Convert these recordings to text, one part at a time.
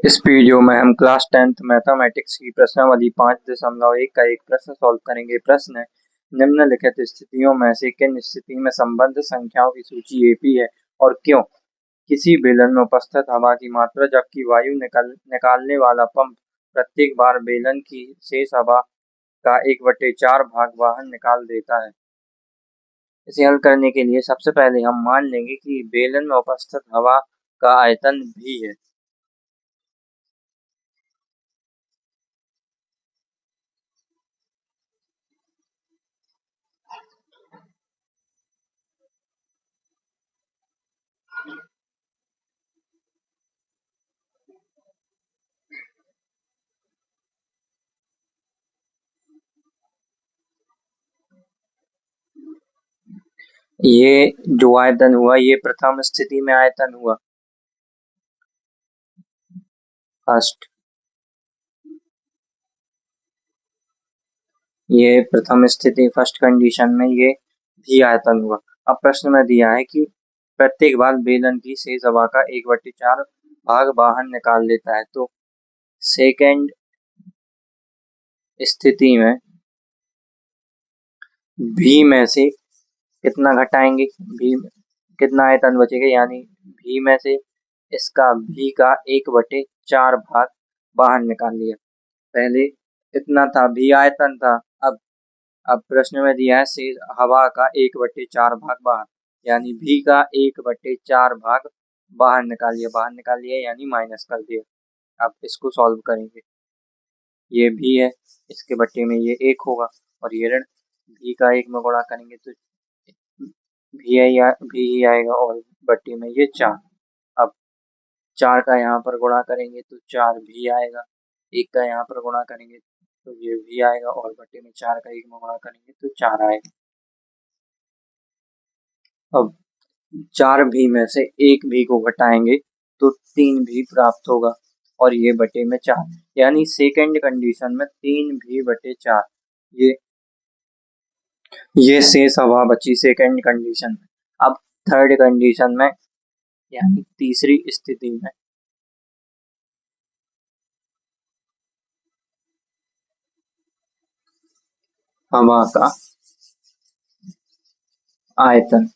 इस वीडियो में हम क्लास 10th मैथमेटिक्स की प्रश्नावली 5.1 का एक प्रश्न सॉल्व करेंगे। प्रश्न है, निम्नलिखित स्थितियों में से किन स्थिति में संबद्ध संख्याओं की सूची AP है और क्यों? किसी बेलन में उपस्थित हवा की मात्रा जबकि वायु निकालने वाला पंप प्रत्येक बार बेलन की शेष हवा का 1/4 भाग बाहर निकाल देता है। इसे हल करने के लिए सबसे पहले हम मान लेंगे कि बेलन में उपस्थित हवा का आयतन V है। ये जो आयतन हुआ ये प्रथम स्थिति में आयतन हुआ, फर्स्ट। ये प्रथम स्थिति फर्स्ट कंडीशन में ये भी आयतन हुआ। अब प्रश्न में दिया है कि प्रत्येक बार बेलन की शेष हवा का 1/4 भाग बाहर निकाल लेता है। तो सेकेंड स्थिति में भी में से कितना घटाएंगे, भी कितना आयतन बचेगा, यानी भी में से इसका भी का 1/4 भाग बाहर निकाल लिया। पहले इतना था, भी आयतन था। अब प्रश्न में दिया है शेष हवा का 1/4 भाग बाहर, यानी भी का 1/4 भाग बाहर निकाल लिया यानी माइनस कर दिया। अब इसको सॉल्व करेंगे। ये भी है, इसके बट्टे में ये 1 होगा और ये ऋण भी का 1 में गुणा करेंगे तो भी ही आएगा और बट्टे में ये 4। अब 4 का यहाँ पर गुणा करेंगे तो 4 भी आएगा, 1 का यहाँ पर गुणा करेंगे तो ये भी आएगा और बट्टे में 4 का 1 में गुणा करेंगे तो 4 आएगा। अब 4 भी में से 1 भी को घटाएंगे तो 3 भी प्राप्त होगा और ये बटे में 4, यानी सेकेंड कंडीशन में 3 भी बटे 4 ये शेष हवा बची सेकेंड कंडीशन में। अब थर्ड कंडीशन में यानी तीसरी स्थिति में हवा का आयतन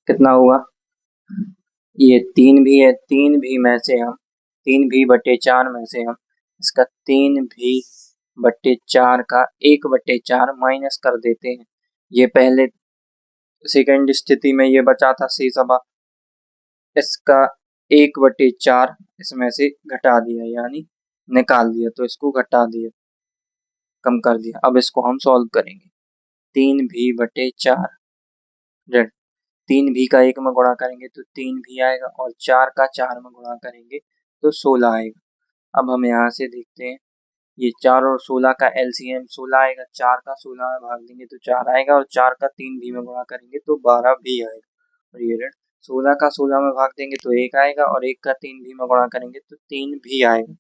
कितना हुआ, ये 3 भी है, 3 भी में से हम 3 भी बटे 4 में से हम इसका 3 भी बटे 4 का 1/4 माइनस कर देते हैं। ये पहले सेकेंड स्थिति में ये बचा था शेष हवा, इसका 1/4 इसमें से घटा दिया यानी निकाल दिया, तो इसको घटा दिया, कम कर दिया। अब इसको हम सॉल्व करेंगे। 3 भी बटे 4 ऋण 3 भी का 1 में गुणा करेंगे तो 3 भी आएगा और 4 का 4 में गुणा करेंगे तो 16 आएगा। अब हम यहाँ से देखते हैं, ये 4 और 16 का LCM 16 आएगा। 4 का 16 में भाग देंगे तो 4 आएगा और 4 का 3 भी में गुणा करेंगे तो 12 भी आएगा और ये ऋण 16 का 16 में भाग देंगे तो 1 आएगा और 1 का 3 भी में गुणा करेंगे तो 3 भी आएगा।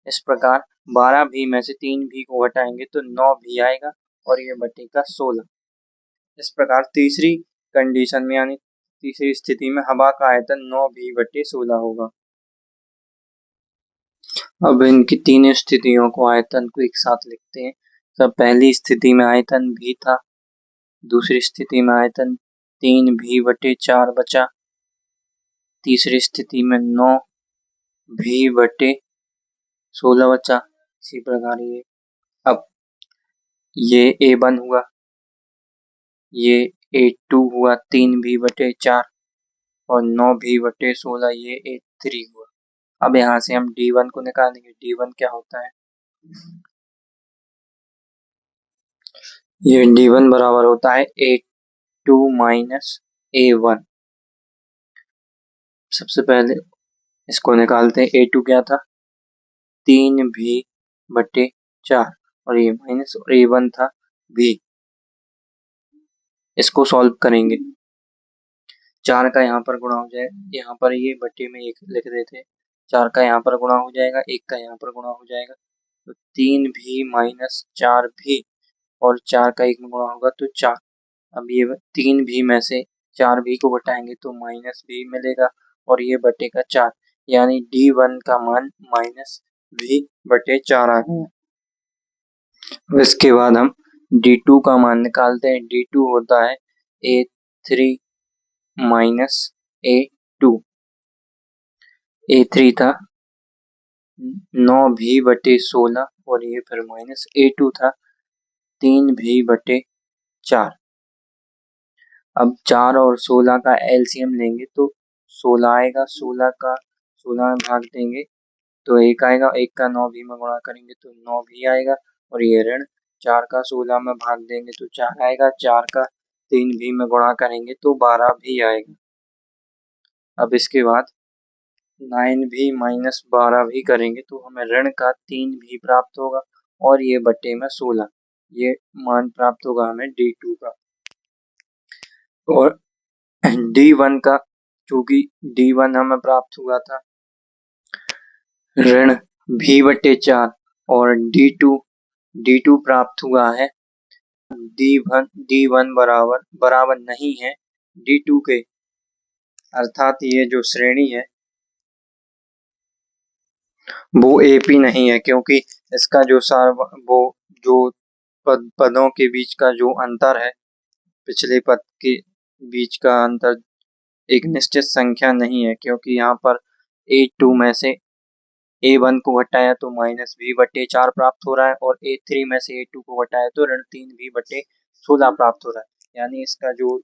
इस प्रकार 12 भी में से 3 भी को घटाएंगे तो 9 भी आएगा और ये बटे का 16। इस प्रकार तीसरी कंडीशन में यानी तीसरी स्थिति में हवा का आयतन 9 भी बटे 16 होगा। अब इनकी तीन स्थितियों को आयतन को एक साथ लिखते हैं। सब पहली स्थिति में आयतन भी था, दूसरी स्थिति में आयतन 3 भी बटे 4 बचा, तीसरी स्थिति में 9 भी बटे 16 बचा। इसी प्रकार ये अब ये A1 हुआ, ये A2 हुआ 3 भी बटे 4 और 9 भी बटे 16 ये A3 हुआ। अब यहाँ से हम D1 को निकालेंगे। D1 क्या होता है, ये D1 बराबर होता है A2 माइनस A1। सबसे पहले इसको निकालते हैं। A2 क्या था, 3 भी बटे 4 और ये माइनस और A1 था भी। इसको सॉल्व करेंगे। 4 का यहाँ पर गुणा हो जाए, यहाँ पर ये बटे में 1 लिख देते हैं। 4 का यहाँ पर गुणा हो जाएगा, 1 का यहाँ पर गुणा हो जाएगा तो 3 भी माइनस 4 भी और 4 का 1 में गुणा होगा तो 4। अब ये 3 भी में से 4 भी को घटाएंगे तो माइनस भी मिलेगा और ये बटे का 4, यानी D1 का मान -V/4 आ गया। इसके बाद हम D2 का मान निकालते हैं। D2 होता है A3 - A2। A3 था 9V/16 और ये फिर माइनस A2 था 3V/4। अब 4 और 16 का एलसीएम लेंगे तो 16 आएगा। 16 का 16 में भाग देंगे तो 1 आएगा। 1 का 9V में गुणा करेंगे तो 9V आएगा। और ये ऋण 4 का 16 में भाग देंगे तो 4 आएगा। 4 का 3V में गुणा करेंगे तो 12V आएगा। अब इसके बाद 9V - 12V करेंगे तो हमें ऋण का 3V प्राप्त होगा और ये बटे में 16, ये मान प्राप्त होगा हमें D2 का। और D1 का, चूंकि D1 हमें प्राप्त हुआ था ऋण V/4 और D2 प्राप्त हुआ है D1 बराबर नहीं है D2 के, अर्थात ये जो श्रेणी है वो AP नहीं है, क्योंकि इसका जो वो जो पदों के बीच का जो अंतर है, पिछले पद के बीच का अंतर एक निश्चित संख्या नहीं है, क्योंकि यहाँ पर A2 में से A1 को घटाया तो -V/4 प्राप्त हो रहा है और A3 में से A2 को घटाया तो ऋण 3V/16 प्राप्त हो रहा है। यानी इसका जो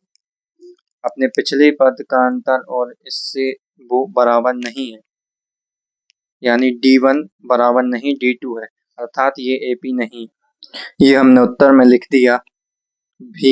अपने पिछले पद का अंतर और इससे वो बराबर नहीं है, यानी D1 बराबर नहीं D2 है, अर्थात ये AP नहीं। ये हमने उत्तर में लिख दिया। V